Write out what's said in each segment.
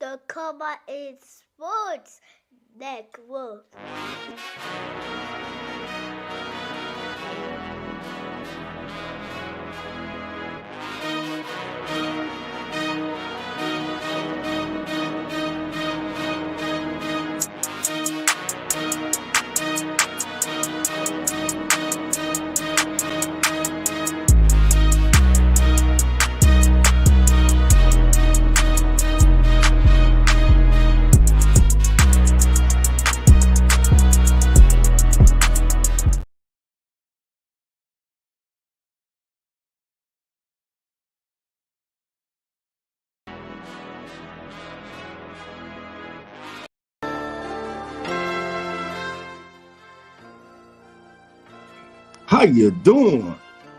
The Comma in Sports Network. How you doing?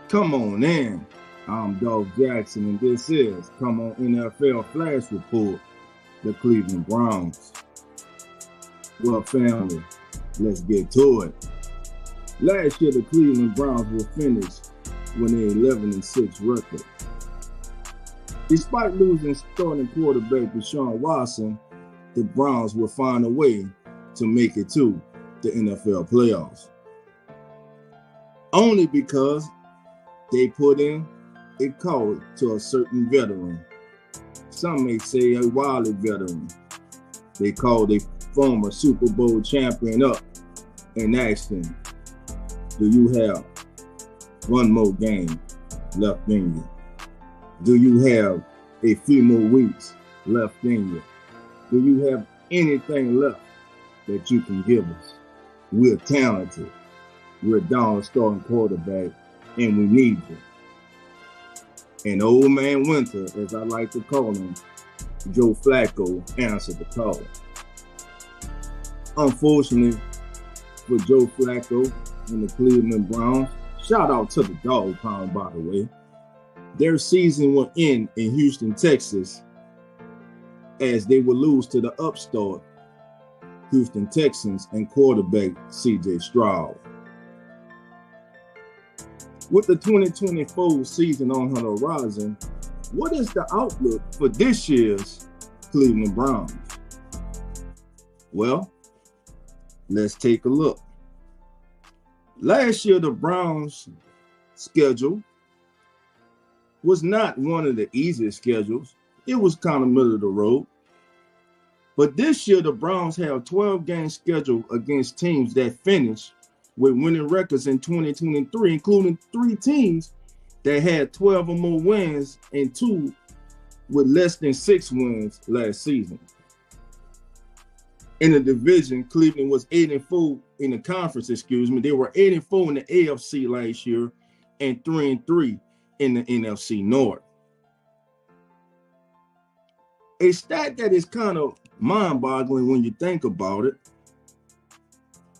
Come on in. I'm Dog Jackson, and this is Come On NFL Flash Report, the Cleveland Browns. Well, family, let's get to it. Last year, the Cleveland Browns were finished with an 11-6 record. Despite losing starting quarterback Deshaun Watson, the Browns will find a way to make it to the NFL playoffs. Only because they put in a call to a certain veteran. Some may say a wily veteran. They called a former Super Bowl champion up and asked him, do you have one more game left in you? Do you have a few more weeks left in you? Do you have anything left that you can give us? We're talented. We're down a starting quarterback, and we need you. And old man Winter, as I like to call him, Joe Flacco, answered the call. Unfortunately for Joe Flacco and the Cleveland Browns, shout out to the Dog Pound, by the way, their season will end in Houston, Texas, as they will lose to the upstart Houston Texans and quarterback C.J. Stroud. With the 2024 season on the horizon, what is the outlook for this year's Cleveland Browns? Well, let's take a look. Last year, the Browns' schedule was not one of the easiest schedules. It was kind of middle of the road. But this year, the Browns have 12-game schedule against teams that finish with winning records in 2023, including 3 teams that had 12 or more wins and 2 with less than 6 wins last season. In the division, Cleveland was 8-4 in the conference, They were 8-4 in the AFC last year and 3-3 in the NFC North. A stat that is kind of mind-boggling when you think about it.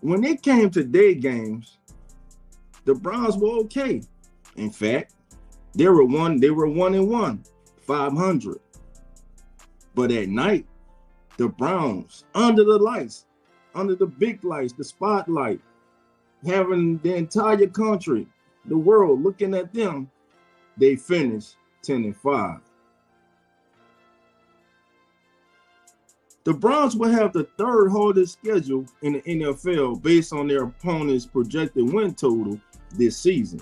When it came to day games, the Browns were okay. In fact, they were 1-1, 500. But at night, the Browns, under the lights, under the big lights, the spotlight, having the entire country, the world looking at them, they finished 10-5. The Browns will have the 3rd hardest schedule in the NFL based on their opponent's projected win total this season.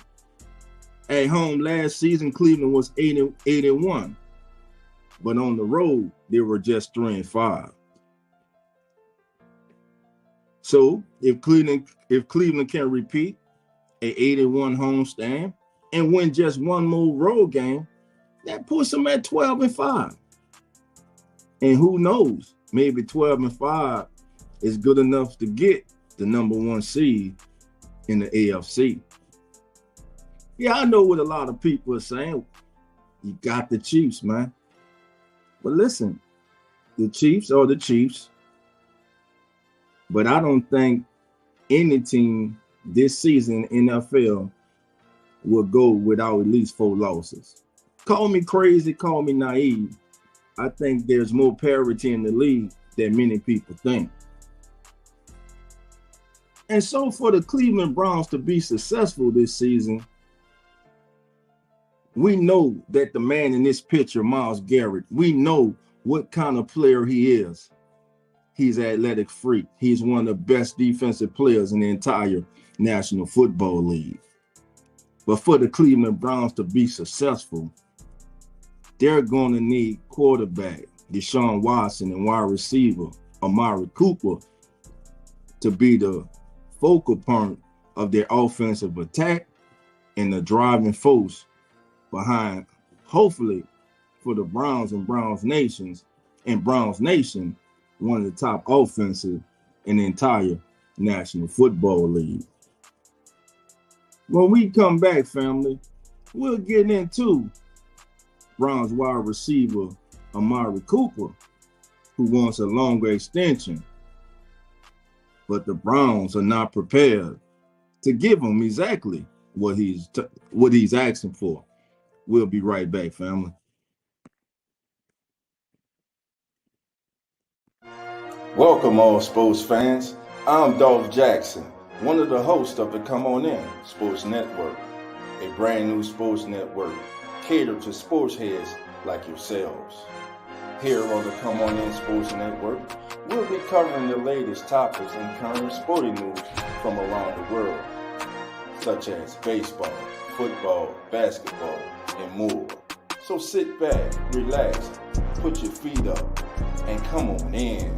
At home last season, Cleveland was 8-1, but on the road, they were just 3-5. So if Cleveland can repeat an 8-1 homestand and win just one more road game, that puts them at 12-5. And who knows? Maybe 12-5 is good enough to get the number 1 seed in the AFC. Yeah, I know what a lot of people are saying. You got the Chiefs, man. But listen, the Chiefs are the Chiefs. But I don't think any team this season in NFL will go without at least 4 losses. Call me crazy, call me naive. I think there's more parity in the league than many people think. And so for the Cleveland Browns to be successful this season, we know that the man in this picture, Myles Garrett, we know what kind of player he is. He's an athletic freak. He's one of the best defensive players in the entire National Football League. But for the Cleveland Browns to be successful, they're going to need quarterback Deshaun Watson and wide receiver Amari Cooper to be the focal point of their offensive attack and the driving force behind, hopefully, for the Browns and Browns Nation, one of the top offenses in the entire National Football League. When we come back, family, we'll get into Browns wide receiver Amari Cooper, who wants a longer extension, but the Browns are not prepared to give him exactly what he's asking for. We'll be right back, family. Welcome, all sports fans. I'm Dolph Jackson, one of the hosts of the Come On In Sports Network, a brand new sports network catered to sports heads like yourselves. Here on the Come On In Sports Network, we'll be covering the latest topics and current sporting news from around the world, such as baseball, football, basketball, and more. So sit back, relax, put your feet up, and come on in.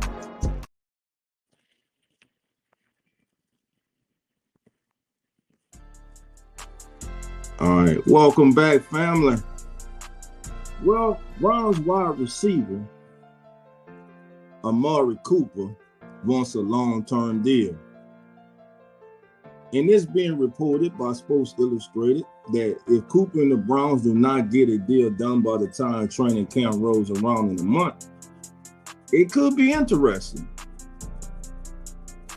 All right, welcome back, family. Well, Browns wide receiver Amari Cooper wants a long-term deal. And it's being reported by Sports Illustrated that if Cooper and the Browns do not get a deal done by the time training camp rolls around in a month, it could be interesting.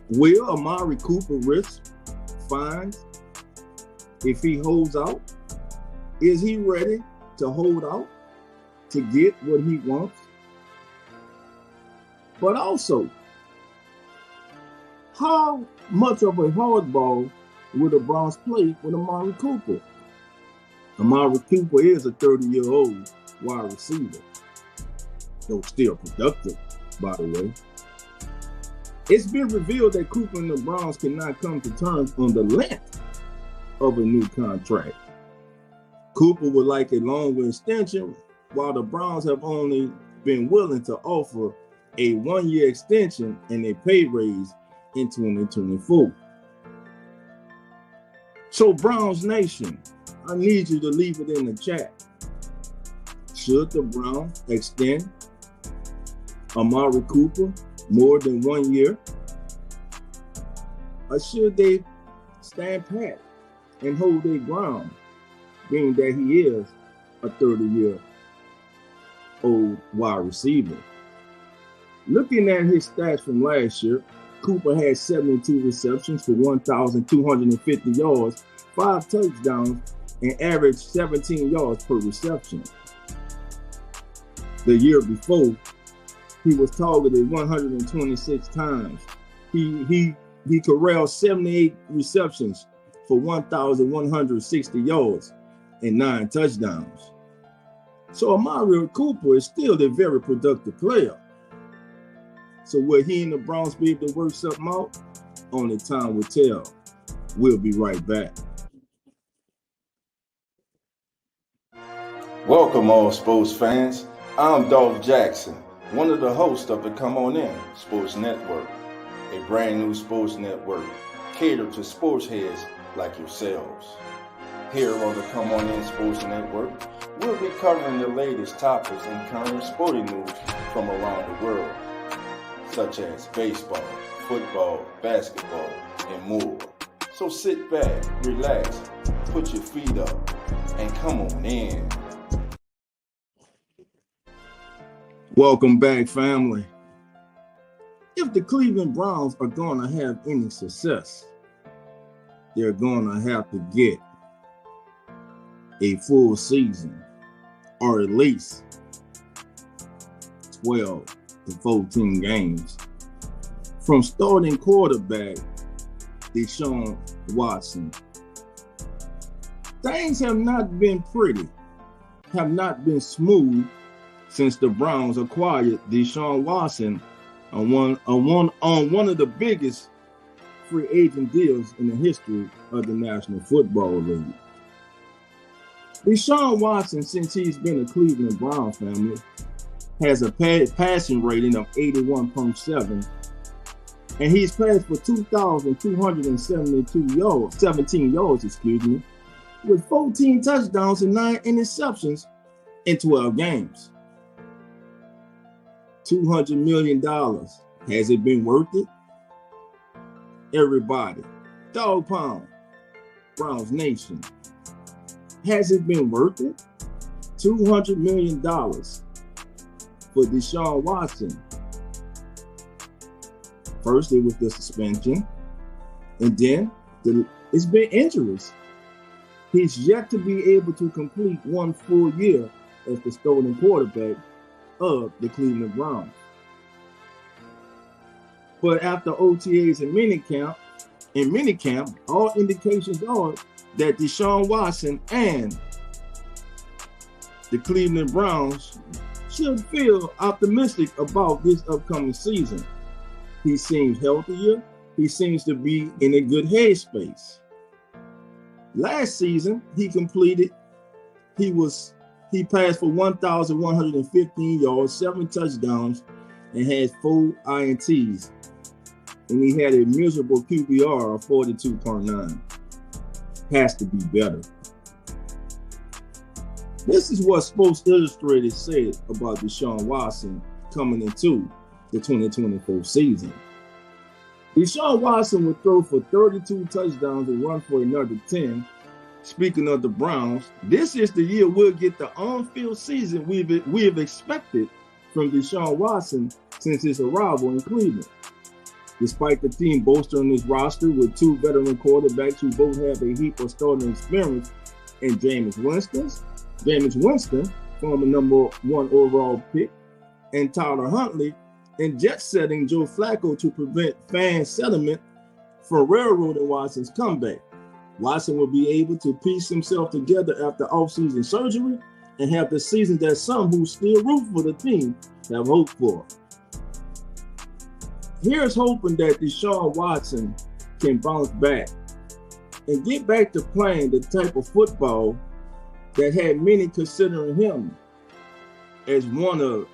Will Amari Cooper risk fines if he holds out? Is he ready to hold out to get what he wants? But also, how much of a hardball will the Browns play with Amari Cooper? Amari Cooper is a 30-year-old wide receiver, though still productive, by the way. It's been revealed that Cooper and the Browns cannot come to terms on the length of a new contract. Cooper would like a longer extension, while the Browns have only been willing to offer a one-year extension and a pay raise in 2024. So Browns Nation, I need you to leave it in the chat. Should the Browns extend Amari Cooper more than 1 year? Or should they stand pat and hold their ground, being that he is a 30-year-old wide receiver? Looking at his stats from last year, Cooper had 72 receptions for 1,250 yards, 5 touchdowns, and averaged 17 yards per reception. The year before, he was targeted 126 times. He corralled 78 receptions for 1,160 yards and 9 touchdowns. So Amari Cooper is still a very productive player. So will he and the Browns be able to work something out? Only time will tell. We'll be right back. Welcome, all sports fans. I'm Dolph Jackson, one of the hosts of the Come On In Sports Network, a brand new sports network catered to sports heads like yourselves. Here on the Come On In Sports Network, we'll be covering the latest topics and current sporting news from around the world, such as baseball, football, basketball, and more. So sit back, relax, put your feet up, and come on in. Welcome back, family. If the Cleveland Browns are going to have any success, they're going to have to get a full season, or at least 12 to 14 games from starting quarterback Deshaun Watson. Things have not been pretty, have not been smooth since the Browns acquired Deshaun Watson on one of the biggest free agent deals in the history of the National Football League. Deshaun Watson, since he's been a Cleveland Browns family, has a passing rating of 81.7, and he's passed for 2,217 yards, with 14 touchdowns and 9 interceptions in 12 games. $200 million. Has it been worth it? Everybody. Dog Pound. Browns Nation. Has it been worth it? $200 million for Deshaun Watson. First, it was the suspension, and then it's been injuries. He's yet to be able to complete one full year as the starting quarterback of the Cleveland Browns. But after OTAs and minicamp, all indications are that Deshaun Watson and the Cleveland Browns should feel optimistic about this upcoming season. He seems healthier. He seems to be in a good headspace. Last season, he passed for 1,115 yards, 7 touchdowns, and had 4 INTs. And he had a miserable QBR of 42.9. Has to be better. This is what Sports Illustrated said about Deshaun Watson coming into the 2024 season. Deshaun Watson will throw for 32 touchdowns and run for another 10. Speaking of the Browns, this is the year we'll get the on-field season we have expected from Deshaun Watson since his arrival in Cleveland. Despite the team bolstering his roster with 2 veteran quarterbacks who both have a heap of starting experience in Jameis Winston, former number 1 overall pick, and Tyler Huntley, and jet-setting Joe Flacco to prevent fan sentiment for railroading Watson's comeback. Watson will be able to piece himself together after offseason surgery and have the season that some who still root for the team have hoped for. Here's hoping that Deshaun Watson can bounce back and get back to playing the type of football that had many considering him as one of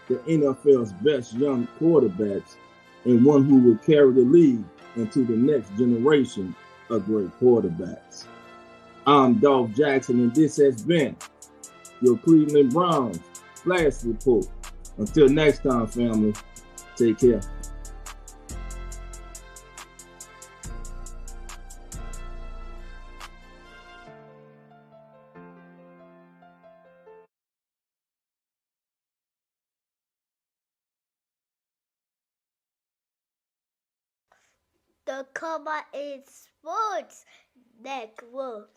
the NFL's best young quarterbacks and one who would carry the league into the next generation of great quarterbacks. I'm Dolph Jackson, and this has been your Cleveland Browns Flash Report. Until next time, family, take care. The Comma is Sports Network.